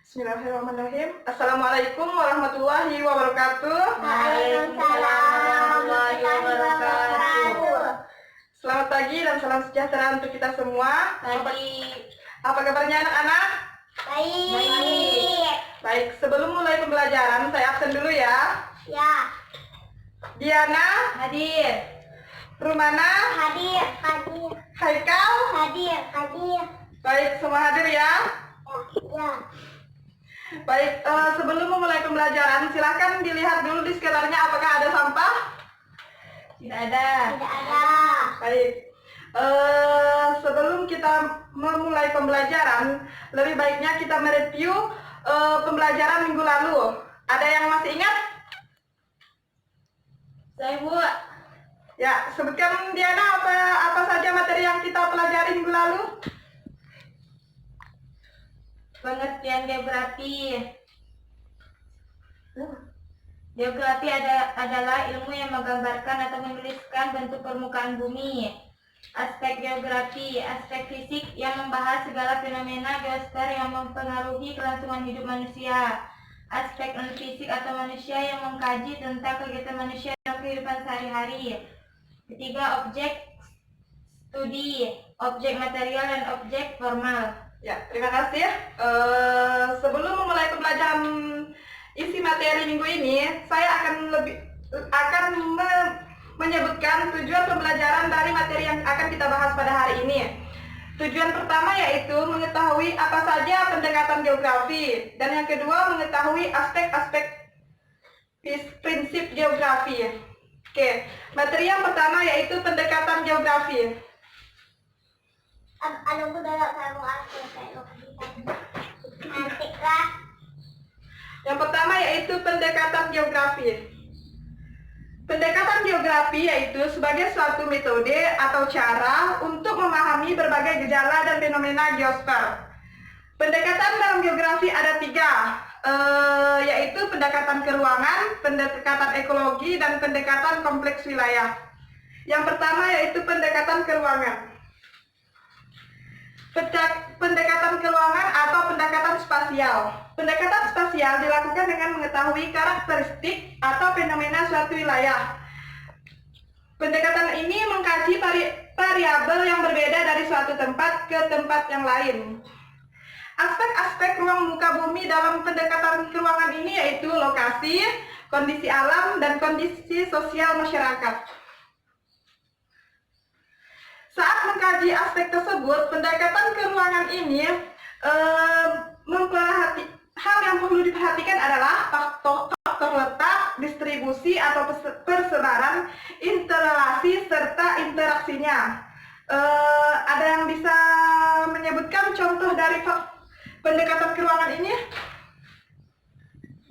Bismillahirrahmanirrahim. Assalamualaikum warahmatullahi wabarakatuh. Waalaikumsalam warahmatullahi wabarakatuh. Selamat pagi dan salam sejahtera untuk kita semua. Pagi. Apa kabarnya anak-anak? Baik. Baik, sebelum mulai pembelajaran saya absen dulu ya. Ya. Diana, Hadir. Rumana, Hadir. Haikal. Hadir. Baik, semua hadir ya. Ya. Baik, sebelum memulai pembelajaran silahkan dilihat dulu di sekitarnya apakah ada sampah. Tidak ada. Baik, sebelum kita memulai pembelajaran, lebih baiknya kita mereview pembelajaran minggu lalu. Ada yang masih ingat? Saya Bu. Ya, sebutkan Diana apa saja materi yang kita pelajari minggu lalu. Pengertian geografi. Geografi adalah ilmu yang menggambarkan atau menuliskan bentuk permukaan bumi. Aspek geografi, aspek fisik yang membahas segala fenomena geosfer yang mempengaruhi kelangsungan hidup manusia. Aspek non-fisik atau manusia yang mengkaji tentang kegiatan manusia dalam kehidupan sehari-hari. Ketiga, objek studi, objek material dan objek formal. Ya, terima kasih. Sebelum memulai pembelajaran isi materi minggu ini, saya akan menyebutkan tujuan pembelajaran dari materi yang akan kita bahas pada hari ini. Tujuan pertama yaitu mengetahui apa saja pendekatan geografi, dan yang kedua mengetahui aspek-aspek prinsip geografi. Oke, materi yang pertama yaitu pendekatan geografi. Yang pertama yaitu pendekatan geografi. Pendekatan geografi yaitu sebagai suatu metode atau cara untuk memahami berbagai gejala dan fenomena geosfer. Pendekatan dalam geografi ada tiga, yaitu pendekatan keruangan, pendekatan ekologi, dan pendekatan kompleks wilayah. Yang pertama yaitu pendekatan keruangan. Pendekatan keruangan atau pendekatan spasial. Pendekatan spasial dilakukan dengan mengetahui karakteristik atau fenomena suatu wilayah. Pendekatan ini mengkaji variabel yang berbeda dari suatu tempat ke tempat yang lain. Aspek-aspek ruang muka bumi dalam pendekatan keruangan ini yaitu lokasi, kondisi alam, dan kondisi sosial masyarakat. Saat mengkaji aspek tersebut, pendekatan keruangan ini hal yang perlu diperhatikan adalah faktor letak, distribusi atau persebaran, interrelasi, serta interaksinya. Ada yang bisa menyebutkan contoh dari pendekatan keruangan ini?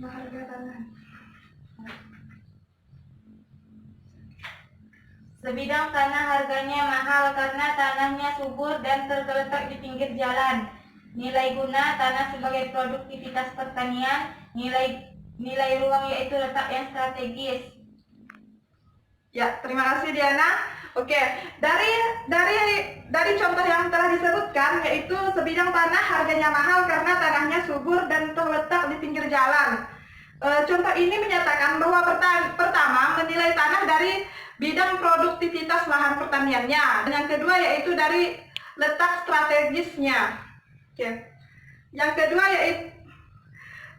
Harga tanah. Sebidang tanah harganya mahal karena tanahnya subur dan terletak di pinggir jalan. Nilai guna tanah sebagai produktivitas pertanian, nilai ruang yaitu letak yang strategis. Ya, terima kasih Diana. Oke, dari contoh yang telah disebutkan yaitu sebidang tanah harganya mahal karena tanahnya subur dan terletak di pinggir jalan. Contoh ini menyatakan bahwa pertama menilai tanah dari bidang produktivitas lahan pertaniannya, dan yang kedua yaitu dari letak strategisnya. Oke. Yang kedua yaitu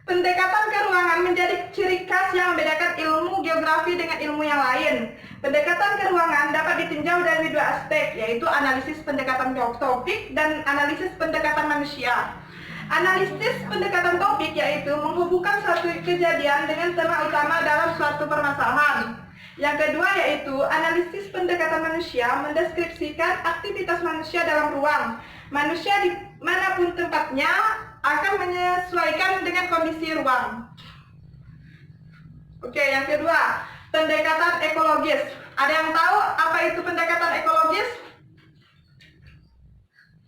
pendekatan keruangan menjadi ciri khas yang membedakan ilmu geografi dengan ilmu yang lain. Pendekatan keruangan dapat ditinjau dari dua aspek, yaitu analisis pendekatan topik dan analisis pendekatan manusia. Analisis pendekatan topik yaitu menghubungkan suatu kejadian dengan tema utama dalam suatu permasalahan. Yang kedua yaitu analisis pendekatan manusia mendeskripsikan aktivitas manusia dalam ruang. Manusia di manapun tempatnya akan menyesuaikan dengan kondisi ruang. Oke, yang kedua, pendekatan ekologis. Ada yang tahu apa itu pendekatan ekologis?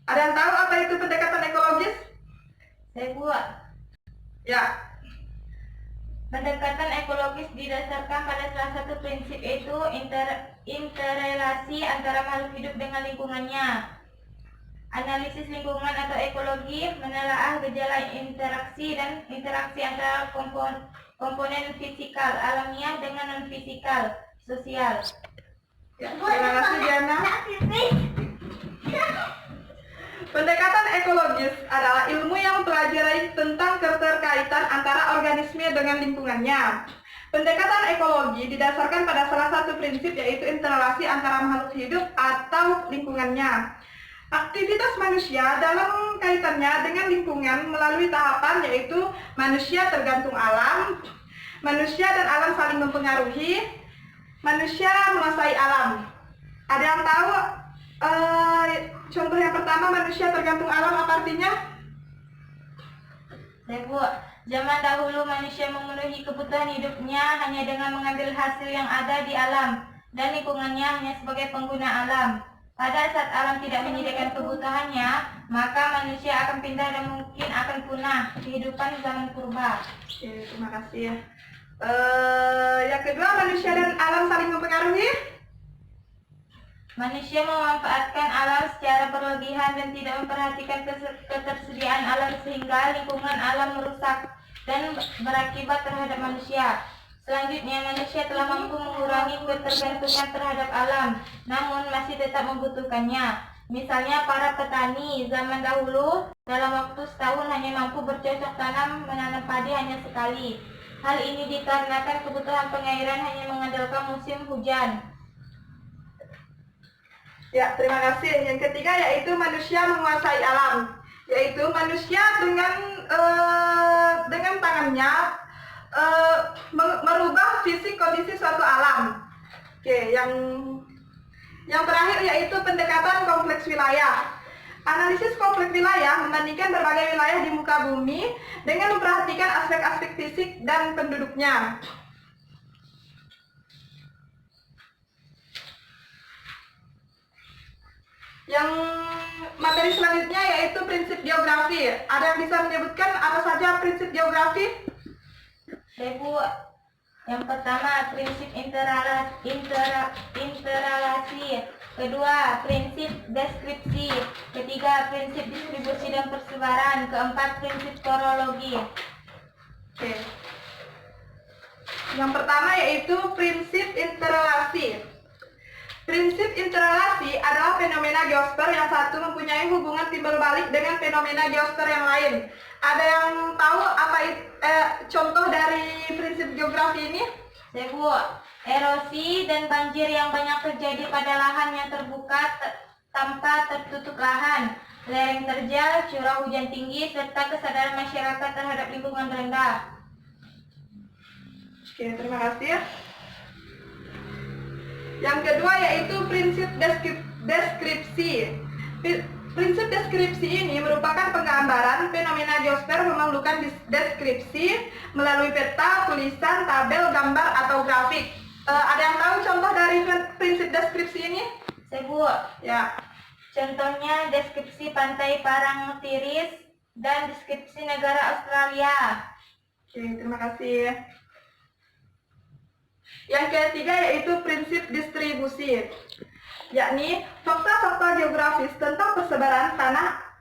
Ada yang tahu apa itu pendekatan ekologis? Saya buat. Ya. Pendekatan ekologis didasarkan pada salah satu prinsip, yaitu interrelasi antara makhluk hidup dengan lingkungannya. Analisis lingkungan atau ekologi menelaah gejala interaksi dan interaksi antara komponen fisikal alamiah dengan non-fisikal sosial. Ya, terima kasih Diana. Pendekatan ekologis adalah ilmu yang mempelajari tentang keterkaitan antara organisme dengan lingkungannya. Pendekatan ekologi didasarkan pada salah satu prinsip, yaitu interrelasi antara makhluk hidup atau lingkungannya. Aktivitas manusia dalam kaitannya dengan lingkungan melalui tahapan, yaitu manusia tergantung alam, manusia dan alam saling mempengaruhi, manusia menguasai alam. Ada yang tahu contoh yang pertama, manusia tergantung alam, apa artinya? Bu, zaman dahulu manusia memenuhi kebutuhan hidupnya hanya dengan mengambil hasil yang ada di alam dan lingkungannya hanya sebagai pengguna alam. Pada saat alam tidak menyediakan kebutuhannya, maka manusia akan pindah dan mungkin akan punah. Kehidupan zaman purba. Oke, terima kasih. Yang kedua, manusia dan alam saling mempengaruhi. Manusia memanfaatkan alam secara berlebihan dan tidak memperhatikan ketersediaan alam sehingga lingkungan alam merusak dan berakibat terhadap manusia. Selanjutnya, manusia telah mampu mengurangi ketergantungan terhadap alam, namun masih tetap membutuhkannya. Misalnya para petani zaman dahulu dalam waktu setahun hanya mampu bercocok tanam menanam padi hanya sekali. Hal ini dikarenakan kebutuhan pengairan hanya mengandalkan musim hujan. Ya, terima kasih. Yang ketiga yaitu manusia menguasai alam, yaitu manusia dengan tangannya merubah fisik kondisi suatu alam. Oke, yang terakhir yaitu pendekatan kompleks wilayah. Analisis kompleks wilayah membandingkan berbagai wilayah di muka bumi dengan memperhatikan aspek-aspek fisik dan penduduknya. Yang materi selanjutnya yaitu prinsip geografi. Ada yang bisa menyebutkan apa saja prinsip geografi? Bu, yang pertama prinsip interrelasi, kedua prinsip deskripsi, ketiga prinsip distribusi dan persebaran, keempat prinsip korologi. Oke. Yang pertama yaitu prinsip interrelasi. Prinsip interrelasi adalah fenomena geosfer yang satu mempunyai hubungan timbal balik dengan fenomena geosfer yang lain. Ada yang tahu apa contoh dari prinsip geografi ini? Bu, erosi dan banjir yang banyak terjadi pada lahan yang terbuka tanpa tertutup lahan, lereng terjal, curah hujan tinggi, serta kesadaran masyarakat terhadap lingkungan rendah. Oke, terima kasih. Yang kedua yaitu prinsip deskripsi. Prinsip deskripsi ini merupakan penggambaran fenomena geosfer memerlukan deskripsi melalui peta, tulisan, tabel, gambar, atau grafik. Ada yang tahu contoh dari prinsip deskripsi ini? Bu, Ya. contohnya deskripsi pantai Parangtritis dan deskripsi negara Australia. Oke, terima kasih. Yang ketiga yaitu prinsip distribusi, yakni fakta-fakta geografis tentang persebaran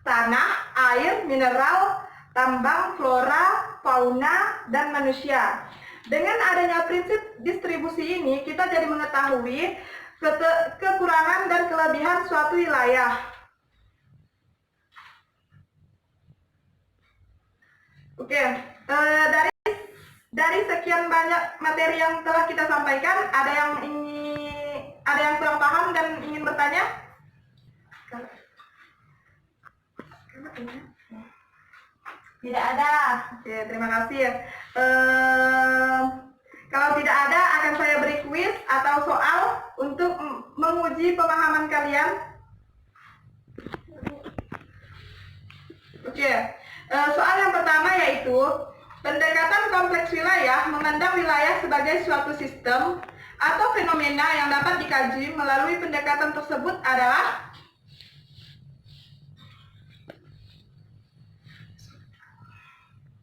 tanah, air, mineral, tambang, flora, fauna, dan manusia. Dengan adanya prinsip distribusi ini, kita jadi mengetahui kekurangan dan kelebihan suatu wilayah. Oke, dari sekian banyak materi yang telah kita sampaikan, ada yang kurang paham dan ingin bertanya? Tidak ada. Oke, terima kasih. Kalau tidak ada, akan saya beri kuis atau soal untuk menguji pemahaman kalian. Oke, soal yang pertama yaitu pendekatan kompleks wilayah memandang wilayah sebagai suatu sistem atau fenomena yang dapat dikaji melalui pendekatan tersebut adalah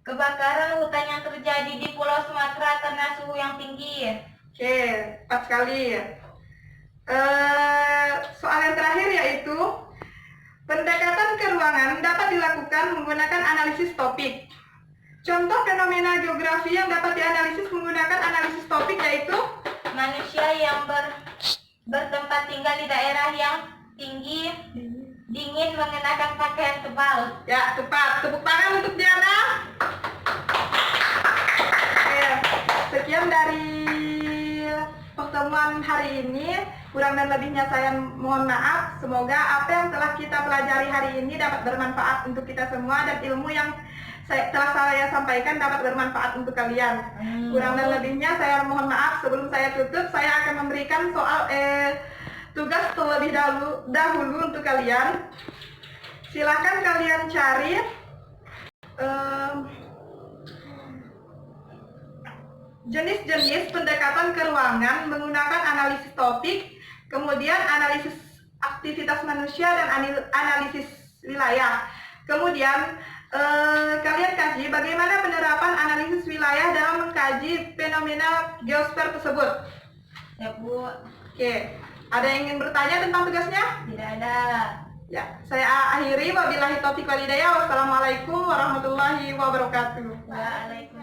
kebakaran hutan yang terjadi di Pulau Sumatera karena suhu yang tinggi. Oke, tepat sekali. Soal yang terakhir yaitu pendekatan lakukan menggunakan analisis topik. Contoh fenomena geografi yang dapat dianalisis menggunakan analisis topik yaitu manusia yang bertempat tinggal di daerah yang tinggi, dingin, mengenakan pakaian tebal. ya, tepat. Tepuk tangan untuk Diana. Oke, sekian dari pertemuan hari ini. Kurang dan lebihnya saya mohon maaf. Semoga apa yang telah kita pelajari hari ini dapat bermanfaat untuk kita semua dan ilmu yang telah saya sampaikan dapat bermanfaat untuk kalian. Kurang dan lebihnya saya mohon maaf. Sebelum saya tutup, saya akan memberikan soal tugas terlebih dahulu untuk kalian. Silahkan kalian cari jenis-jenis pendekatan ke ruangan menggunakan analisis topik, kemudian analisis aktivitas manusia dan analisis wilayah. Kemudian kalian kaji bagaimana penerapan analisis wilayah dalam mengkaji fenomena geosfer tersebut. Ya Bu. Oke, ada yang ingin bertanya tentang tugasnya? Tidak ada. Ya, saya akhiri. Wabillahi taufiq wal hidayah. Wassalamualaikum warahmatullahi wabarakatuh. Waalaikumsalam.